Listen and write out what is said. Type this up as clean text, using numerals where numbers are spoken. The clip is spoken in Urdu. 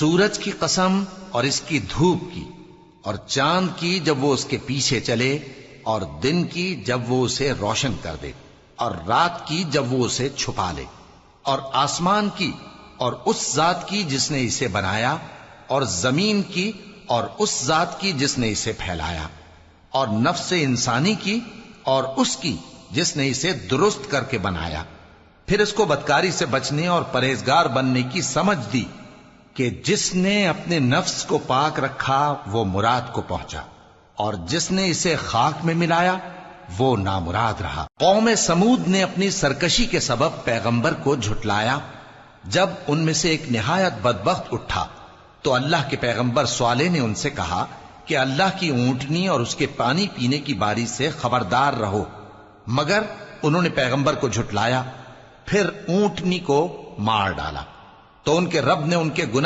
سورج کی قسم اور اس کی دھوپ کی، اور چاند کی جب وہ اس کے پیچھے چلے، اور دن کی جب وہ اسے روشن کر دے، اور رات کی جب وہ اسے چھپا لے، اور آسمان کی اور اس ذات کی جس نے اسے بنایا، اور زمین کی اور اس ذات کی جس نے اسے پھیلایا، اور نفس انسانی کی اور اس کی جس نے اسے درست کر کے بنایا، پھر اس کو بدکاری سے بچنے اور پرہیزگار بننے کی سمجھ دی کہ جس نے اپنے نفس کو پاک رکھا وہ مراد کو پہنچا، اور جس نے اسے خاک میں ملایا وہ نامراد رہا۔ قوم سمود نے اپنی سرکشی کے سبب پیغمبر کو جھٹلایا۔ جب ان میں سے ایک نہایت بدبخت اٹھا تو اللہ کے پیغمبر صالح نے ان سے کہا کہ اللہ کی اونٹنی اور اس کے پانی پینے کی باری سے خبردار رہو، مگر انہوں نے پیغمبر کو جھٹلایا، پھر اونٹنی کو مار ڈالا، تو ان کے رب نے ان کے گناہ